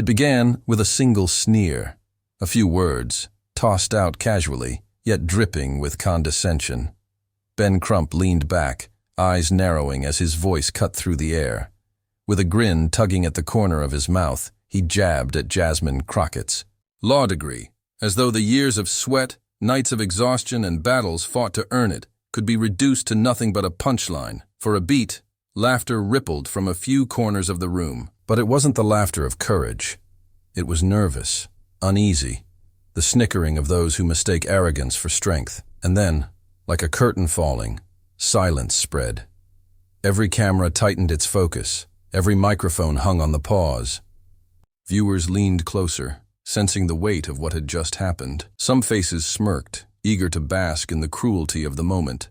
It began with a single sneer, a few words, tossed out casually, yet dripping with condescension. Ben Crump leaned back, eyes narrowing as his voice cut through the air. With a grin tugging at the corner of his mouth, he jabbed at Jasmine Crockett's law degree, as though the years of sweat, nights of exhaustion, and battles fought to earn it could be reduced to nothing but a punchline. For a beat, laughter rippled from a few corners of the room. But it wasn't the laughter of courage. It was nervous, uneasy, the snickering of those who mistake arrogance for strength. And then, like a curtain falling, silence spread. Every camera tightened its focus. Every microphone hung on the pause. Viewers leaned closer, sensing the weight of what had just happened. Some faces smirked, eager to bask in the cruelty of the moment.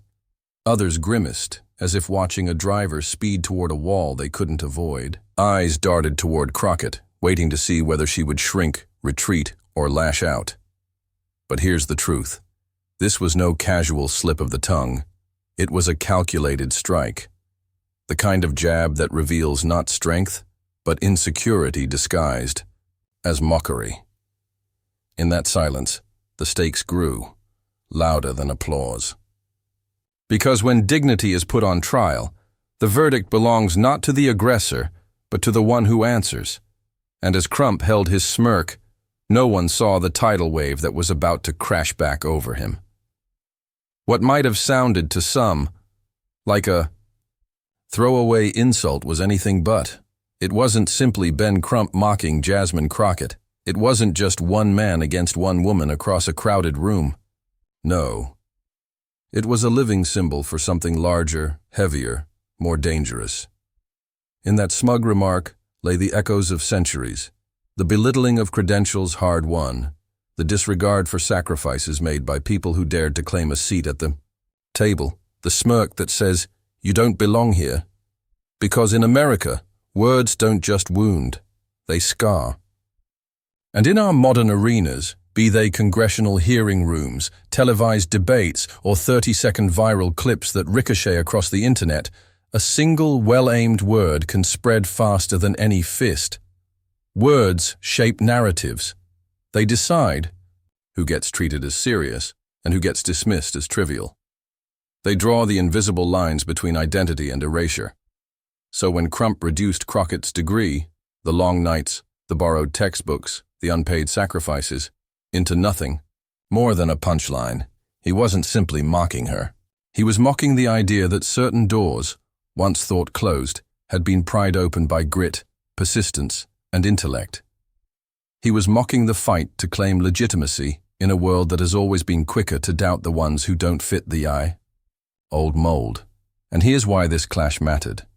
Others grimaced, as if watching a driver speed toward a wall they couldn't avoid. Eyes darted toward Crockett, waiting to see whether she would shrink, retreat, or lash out. But here's the truth. This was no casual slip of the tongue. It was a calculated strike. The kind of jab that reveals not strength, but insecurity disguised as mockery. In that silence, the stakes grew, louder than applause. Because when dignity is put on trial, the verdict belongs not to the aggressor, but to the one who answers. And as Crump held his smirk, no one saw the tidal wave that was about to crash back over him. What might have sounded to some like a throwaway insult was anything but. It wasn't simply Ben Crump mocking Jasmine Crockett. It wasn't just one man against one woman across a crowded room. No. It was a living symbol for something larger, heavier, more dangerous. In that smug remark lay the echoes of centuries, the belittling of credentials hard won, the disregard for sacrifices made by people who dared to claim a seat at the table, the smirk that says, "You don't belong here." Because in America, words don't just wound, they scar. And in our modern arenas, be they congressional hearing rooms, televised debates, or 30-second viral clips that ricochet across the internet, a single well-aimed word can spread faster than any fist. Words shape narratives. They decide who gets treated as serious and who gets dismissed as trivial. They draw the invisible lines between identity and erasure. So when Crump reduced Crockett's degree, the long nights, the borrowed textbooks, the unpaid sacrifices, into nothing, more than a punchline, he wasn't simply mocking her. He was mocking the idea that certain doors, once thought closed, had been pried open by grit, persistence, and intellect. He was mocking the fight to claim legitimacy in a world that has always been quicker to doubt the ones who don't fit the old mold. And here's why this clash mattered.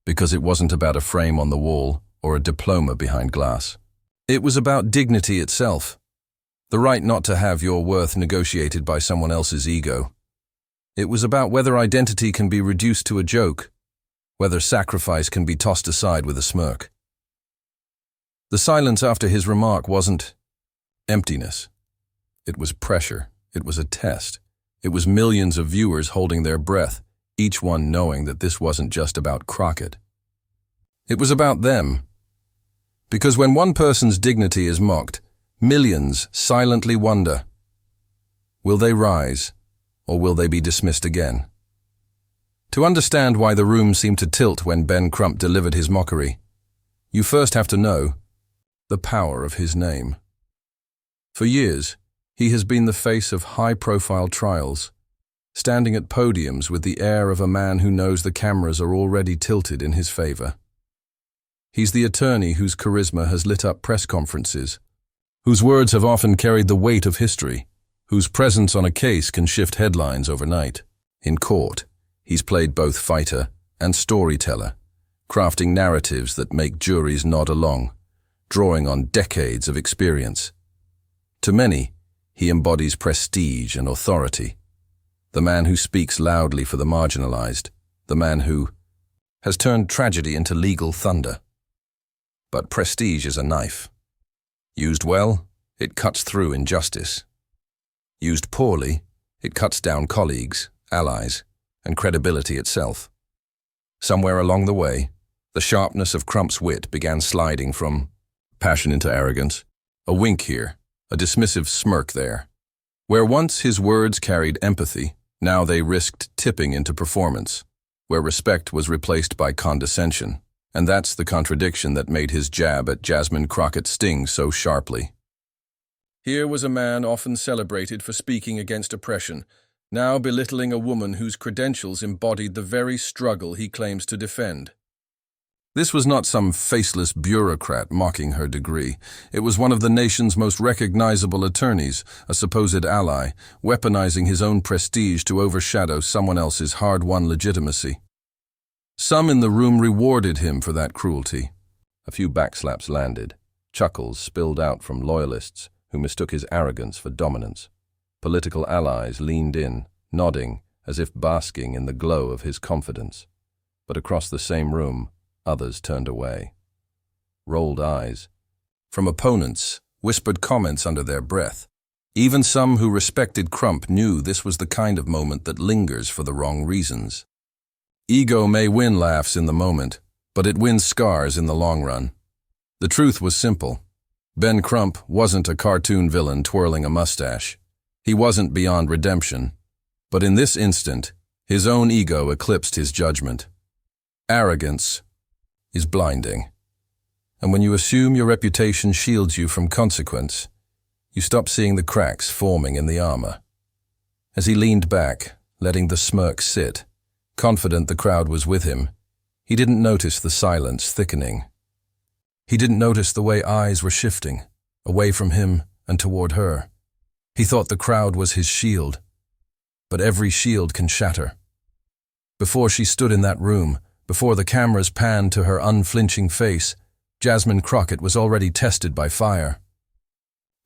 Because it wasn't about a frame on the wall or a diploma behind glass. It was about dignity itself. The right not to have your worth negotiated by someone else's ego. It was about whether identity can be reduced to a joke, whether sacrifice can be tossed aside with a smirk. The silence after his remark wasn't emptiness. It was pressure. It was a test. It was millions of viewers holding their breath, each one knowing that this wasn't just about Crockett. It was about them. Because when one person's dignity is mocked, millions silently wonder, will they rise, or will they be dismissed again? To understand why the room seemed to tilt when Ben Crump delivered his mockery, you first have to know the power of his name. For years, he has been the face of high-profile trials, standing at podiums with the air of a man who knows the cameras are already tilted in his favor. He's the attorney whose charisma has lit up press conferences, whose words have often carried the weight of history, whose presence on a case can shift headlines overnight. In court, he's played both fighter and storyteller, crafting narratives that make juries nod along, drawing on decades of experience. To many, he embodies prestige and authority, the man who speaks loudly for the marginalized, the man who has turned tragedy into legal thunder. But prestige is a knife. Used well, it cuts through injustice. Used poorly, it cuts down colleagues, allies, and credibility itself. Somewhere along the way, the sharpness of Crump's wit began sliding from passion into arrogance, a wink here, a dismissive smirk there. Where once his words carried empathy, now they risked tipping into performance, where respect was replaced by condescension. And that's the contradiction that made his jab at Jasmine Crockett sting so sharply. Here was a man often celebrated for speaking against oppression, now belittling a woman whose credentials embodied the very struggle he claims to defend. This was not some faceless bureaucrat mocking her degree. It was one of the nation's most recognizable attorneys, a supposed ally, weaponizing his own prestige to overshadow someone else's hard-won legitimacy. Some in the room rewarded him for that cruelty. A few backslaps landed. Chuckles spilled out from loyalists who mistook his arrogance for dominance. Political allies leaned in, nodding as if basking in the glow of his confidence. But across the same room, others turned away. Rolled eyes. From opponents, whispered comments under their breath. Even some who respected Crump knew this was the kind of moment that lingers for the wrong reasons. Ego may win laughs in the moment, but it wins scars in the long run. The truth was simple. Ben Crump wasn't a cartoon villain twirling a mustache. He wasn't beyond redemption. But in this instant, his own ego eclipsed his judgment. Arrogance is blinding. And when you assume your reputation shields you from consequence, you stop seeing the cracks forming in the armor. As he leaned back, letting the smirk sit, confident the crowd was with him, he didn't notice the silence thickening. He didn't notice the way eyes were shifting, away from him and toward her. He thought the crowd was his shield. But every shield can shatter. Before she stood in that room, before the cameras panned to her unflinching face, Jasmine Crockett was already tested by fire.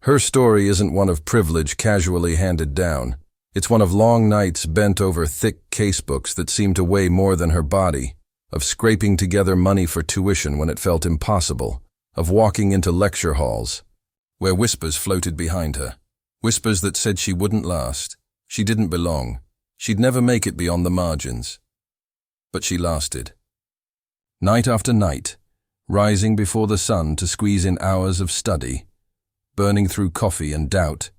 Her story isn't one of privilege casually handed down. It's one of long nights bent over thick casebooks that seemed to weigh more than her body, of scraping together money for tuition when it felt impossible, of walking into lecture halls, where whispers floated behind her, whispers that said she wouldn't last, she didn't belong, she'd never make it beyond the margins. But she lasted. Night after night, rising before the sun to squeeze in hours of study, burning through coffee and doubt,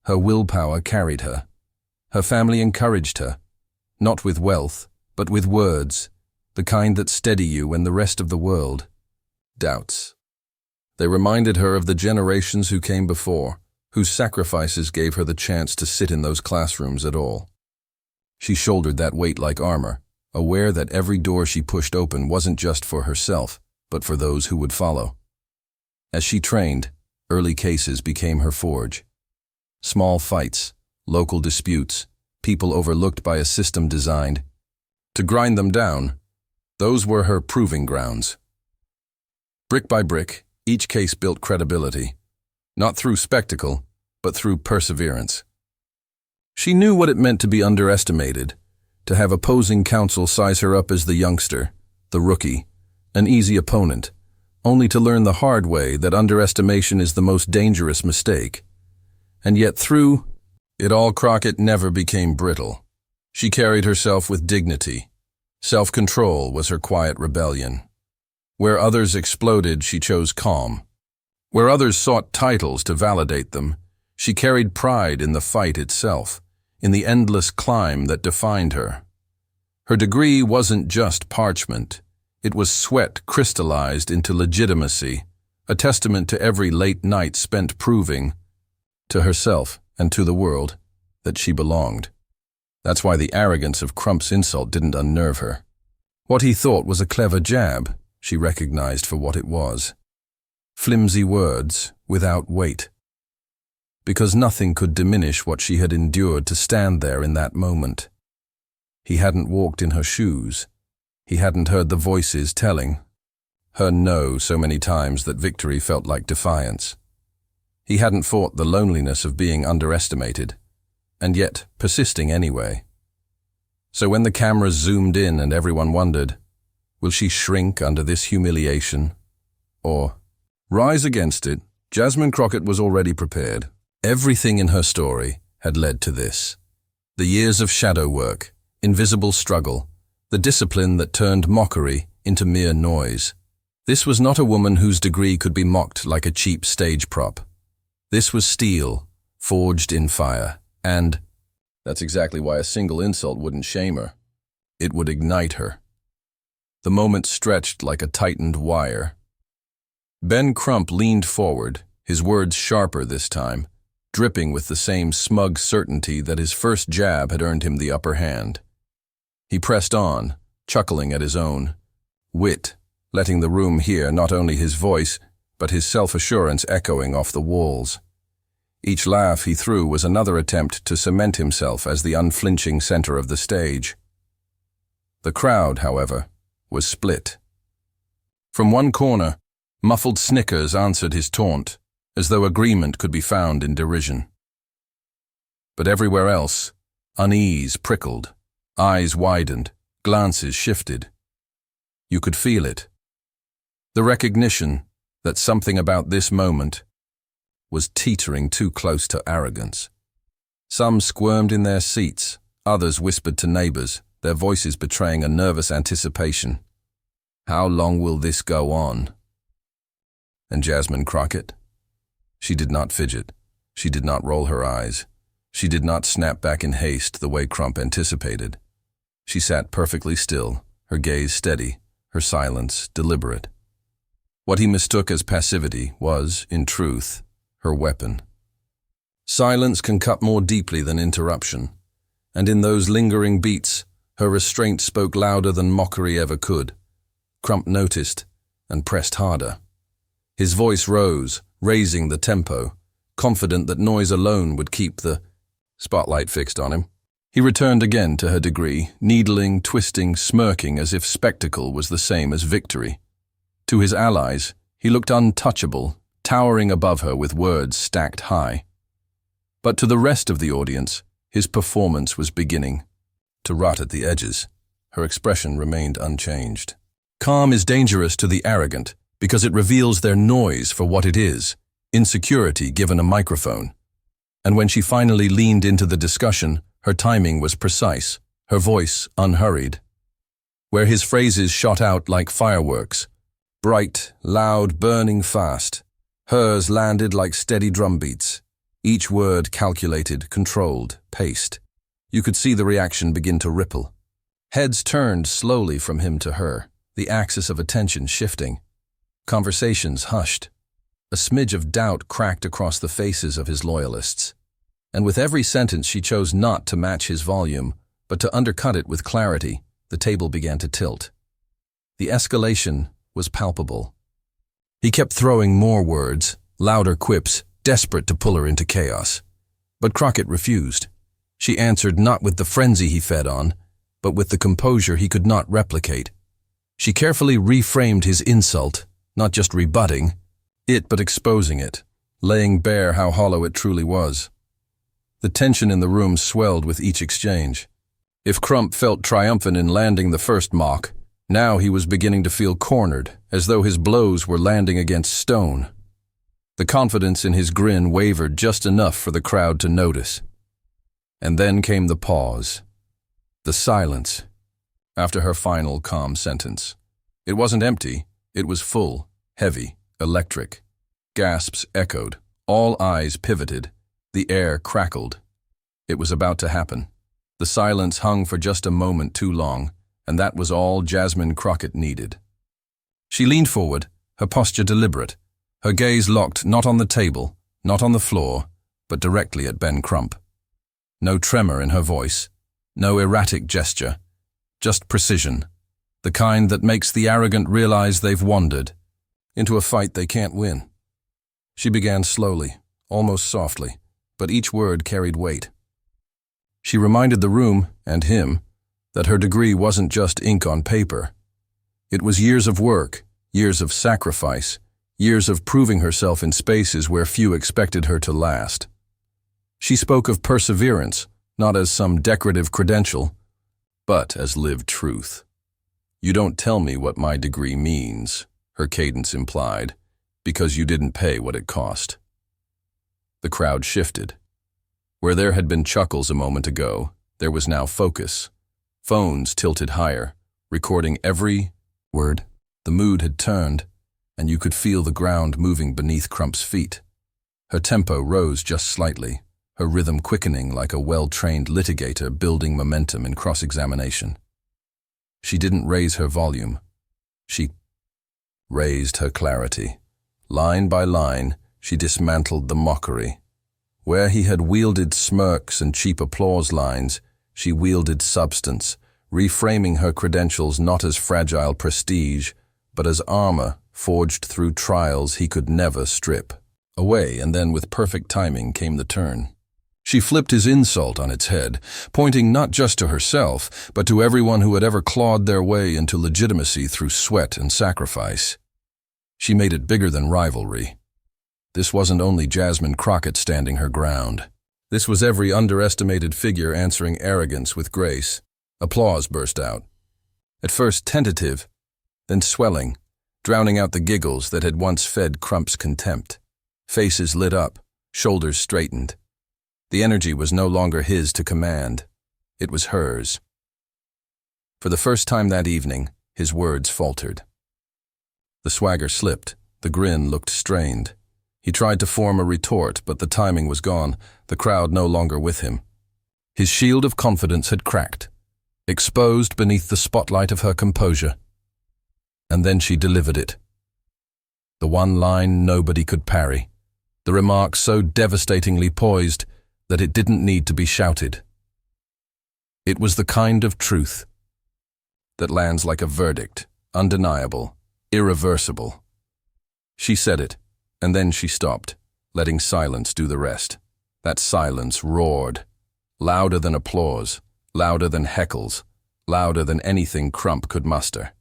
her willpower carried her. Her family encouraged her, not with wealth, but with words, the kind that steady you when the rest of the world doubts. They reminded her of the generations who came before, whose sacrifices gave her the chance to sit in those classrooms at all. She shouldered that weight like armor, aware that every door she pushed open wasn't just for herself, but for those who would follow. As she trained, early cases became her forge. Small fights, local disputes, people overlooked by a system designed to grind them down, those were her proving grounds. Brick by brick, each case built credibility, not through spectacle, but through perseverance. She knew what it meant to be underestimated, to have opposing counsel size her up as the youngster, the rookie, an easy opponent, only to learn the hard way that underestimation is the most dangerous mistake. And yet through it all, Crockett never became brittle. She carried herself with dignity. Self-control was her quiet rebellion. Where others exploded, she chose calm. Where others sought titles to validate them, she carried pride in the fight itself, in the endless climb that defined her. Her degree wasn't just parchment. It was sweat crystallized into legitimacy, a testament to every late night spent proving, to herself and to the world, that she belonged. That's why the arrogance of Crump's insult didn't unnerve her. What he thought was a clever jab, she recognized for what it was. Flimsy words without weight. Because nothing could diminish what she had endured to stand there in that moment. He hadn't walked in her shoes. He hadn't heard the voices telling her no so many times that victory felt like defiance. He hadn't fought the loneliness of being underestimated, and yet persisting anyway. So when the cameras zoomed in and everyone wondered, will she shrink under this humiliation, or rise against it? Jasmine Crockett was already prepared. Everything in her story had led to this. The years of shadow work, invisible struggle, the discipline that turned mockery into mere noise. This was not a woman whose degree could be mocked like a cheap stage prop. This was steel, forged in fire, and that's exactly why a single insult wouldn't shame her. It would ignite her. The moment stretched like a tightened wire. Ben Crump leaned forward, his words sharper this time, dripping with the same smug certainty that his first jab had earned him the upper hand. He pressed on, chuckling at his own wit, letting the room hear not only his voice, but his self-assurance echoing off the walls. Each laugh he threw was another attempt to cement himself as the unflinching center of the stage. The crowd, however, was split. From one corner, muffled snickers answered his taunt, as though agreement could be found in derision. But everywhere else, unease prickled, eyes widened, glances shifted. You could feel it. The recognition that something about this moment was teetering too close to arrogance. Some squirmed in their seats, others whispered to neighbors, their voices betraying a nervous anticipation. How long will this go on? And Jasmine Crockett? She did not fidget. She did not roll her eyes. She did not snap back in haste the way Crump anticipated. She sat perfectly still, her gaze steady, her silence deliberate. What he mistook as passivity was, in truth, her weapon. Silence can cut more deeply than interruption, and in those lingering beats, her restraint spoke louder than mockery ever could. Crump noticed and pressed harder. His voice rose, raising the tempo, confident that noise alone would keep the spotlight fixed on him. He returned again to her degree, needling, twisting, smirking as if spectacle was the same as victory. To his allies, he looked untouchable, towering above her with words stacked high. But to the rest of the audience, his performance was beginning to rot at the edges. Her expression remained unchanged. Calm is dangerous to the arrogant because it reveals their noise for what it is, insecurity given a microphone. And when she finally leaned into the discussion, her timing was precise, her voice unhurried. Where his phrases shot out like fireworks, bright, loud, burning fast, hers landed like steady drumbeats, each word calculated, controlled, paced. You could see the reaction begin to ripple. Heads turned slowly from him to her, the axis of attention shifting. Conversations hushed. A smidge of doubt cracked across the faces of his loyalists. And with every sentence she chose not to match his volume, but to undercut it with clarity, the table began to tilt. The escalation was palpable. He kept throwing more words, louder quips, desperate to pull her into chaos. But Crockett refused. She answered not with the frenzy he fed on, but with the composure he could not replicate. She carefully reframed his insult, not just rebutting it but exposing it, laying bare how hollow it truly was. The tension in the room swelled with each exchange. If Crump felt triumphant in landing the first mock, now he was beginning to feel cornered, as though his blows were landing against stone. The confidence in his grin wavered just enough for the crowd to notice. And then came the pause. The silence. After her final calm sentence. It wasn't empty, it was full, heavy, electric. Gasps echoed, all eyes pivoted, the air crackled. It was about to happen. The silence hung for just a moment too long, and that was all Jasmine Crockett needed. She leaned forward, her posture deliberate, her gaze locked not on the table, not on the floor, but directly at Ben Crump. No tremor in her voice, no erratic gesture, just precision, the kind that makes the arrogant realize they've wandered into a fight they can't win. She began slowly, almost softly, but each word carried weight. She reminded the room, and him, that her degree wasn't just ink on paper. It was years of work, years of sacrifice, years of proving herself in spaces where few expected her to last. She spoke of perseverance, not as some decorative credential, but as lived truth. You don't tell me what my degree means, her cadence implied, because you didn't pay what it cost. The crowd shifted. Where there had been chuckles a moment ago, there was now focus. Phones tilted higher, recording every word. The mood had turned, and you could feel the ground moving beneath Crump's feet. Her tempo rose just slightly, her rhythm quickening like a well-trained litigator building momentum in cross-examination. She didn't raise her volume. She raised her clarity. Line by line, she dismantled the mockery. Where he had wielded smirks and cheap applause lines, she wielded substance, reframing her credentials not as fragile prestige, but as armor forged through trials he could never strip away. And then with perfect timing came the turn. She flipped his insult on its head, pointing not just to herself, but to everyone who had ever clawed their way into legitimacy through sweat and sacrifice. She made it bigger than rivalry. This wasn't only Jasmine Crockett standing her ground. This was every underestimated figure answering arrogance with grace. Applause burst out. At first tentative, then swelling, drowning out the giggles that had once fed Crump's contempt. Faces lit up, shoulders straightened. The energy was no longer his to command. It was hers. For the first time that evening, his words faltered. The swagger slipped, the grin looked strained. He tried to form a retort, but the timing was gone, the crowd no longer with him. His shield of confidence had cracked, exposed beneath the spotlight of her composure. And then she delivered it. The one line nobody could parry, the remark so devastatingly poised that it didn't need to be shouted. It was the kind of truth that lands like a verdict, undeniable, irreversible. She said it, and then she stopped, letting silence do the rest. That silence roared, louder than applause, louder than heckles, louder than anything Crump could muster.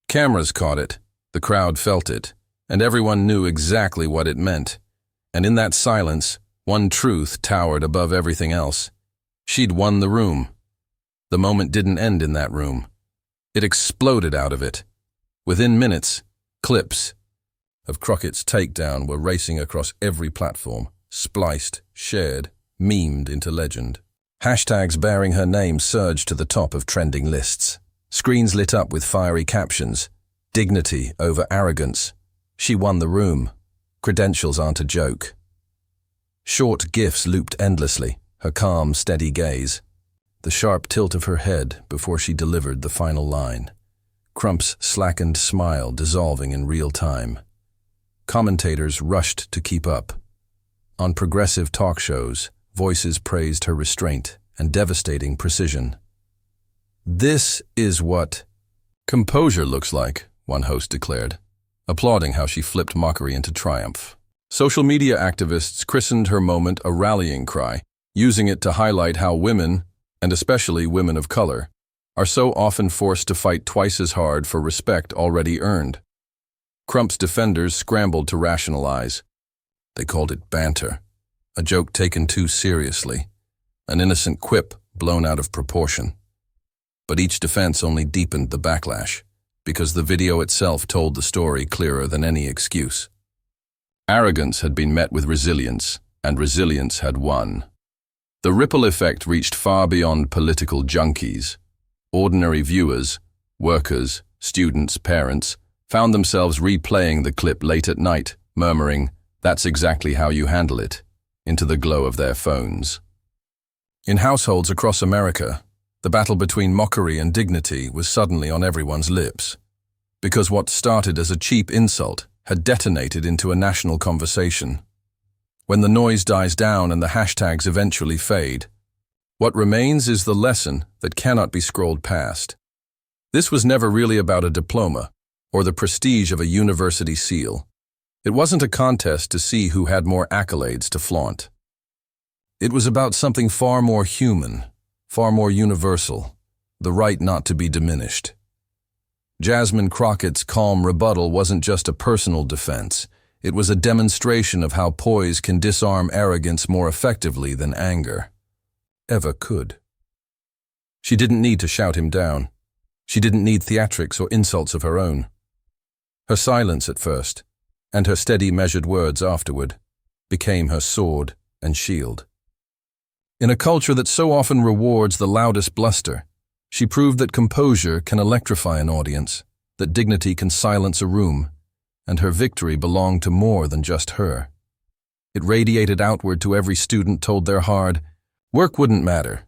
Cameras caught it, the crowd felt it, and everyone knew exactly what it meant. And in that silence, one truth towered above everything else. She'd won the room. The moment didn't end in that room. It exploded out of it. Within minutes, clips of Crockett's takedown were racing across every platform, spliced, shared, memed into legend. Hashtags bearing her name surged to the top of trending lists. Screens lit up with fiery captions. Dignity over arrogance. She won the room. Credentials aren't a joke. Short gifs looped endlessly, her calm, steady gaze. The sharp tilt of her head before she delivered the final line. Crump's slackened smile dissolving in real time. Commentators rushed to keep up. On progressive talk shows, voices praised her restraint and devastating precision. This is what composure looks like, one host declared, applauding how she flipped mockery into triumph. Social media activists christened her moment a rallying cry, using it to highlight how women, and especially women of color, are so often forced to fight twice as hard for respect already earned. Crump's defenders scrambled to rationalize. They called it banter, a joke taken too seriously, an innocent quip blown out of proportion. But each defense only deepened the backlash, because the video itself told the story clearer than any excuse. Arrogance had been met with resilience, and resilience had won. The ripple effect reached far beyond political junkies. Ordinary viewers, workers, students, parents, found themselves replaying the clip late at night, murmuring, "That's exactly how you handle it," into the glow of their phones. In households across America, the battle between mockery and dignity was suddenly on everyone's lips, because what started as a cheap insult had detonated into a national conversation. When the noise dies down and the hashtags eventually fade, what remains is the lesson that cannot be scrolled past. This was never really about a diploma or the prestige of a university seal. It wasn't a contest to see who had more accolades to flaunt. It was about something far more human, far more universal, the right not to be diminished. Jasmine Crockett's calm rebuttal wasn't just a personal defense. It was a demonstration of how poise can disarm arrogance more effectively than anger ever could. She didn't need to shout him down. She didn't need theatrics or insults of her own. Her silence at first, and her steady measured words afterward, became her sword and shield. In a culture that so often rewards the loudest bluster, she proved that composure can electrify an audience, that dignity can silence a room, and her victory belonged to more than just her. It radiated outward to every student told their hard work wouldn't matter,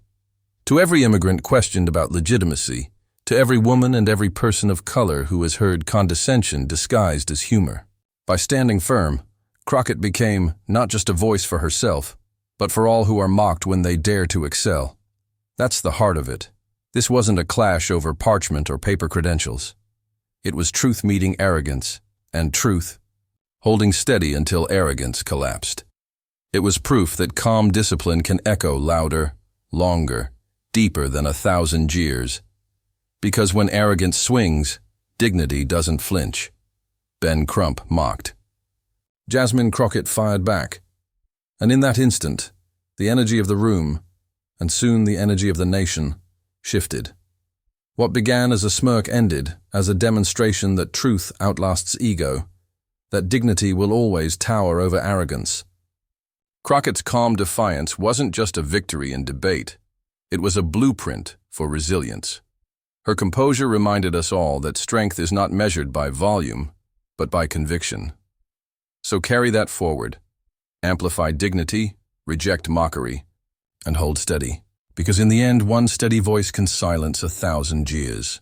to every immigrant questioned about legitimacy, to every woman and every person of color who has heard condescension disguised as humor. By standing firm, Crockett became not just a voice for herself, but for all who are mocked when they dare to excel. That's the heart of it. This wasn't a clash over parchment or paper credentials. It was truth meeting arrogance, and truth holding steady until arrogance collapsed. It was proof that calm discipline can echo louder, longer, deeper than 1,000 jeers. Because when arrogance swings, dignity doesn't flinch. Ben Crump mocked. Jasmine Crockett fired back. And in that instant, the energy of the room, and soon the energy of the nation, shifted. What began as a smirk ended as a demonstration that truth outlasts ego, that dignity will always tower over arrogance. Crockett's calm defiance wasn't just a victory in debate. It was a blueprint for resilience. Her composure reminded us all that strength is not measured by volume, but by conviction. So carry that forward. Amplify dignity, reject mockery, and hold steady. Because in the end, one steady voice can silence 1,000 jeers.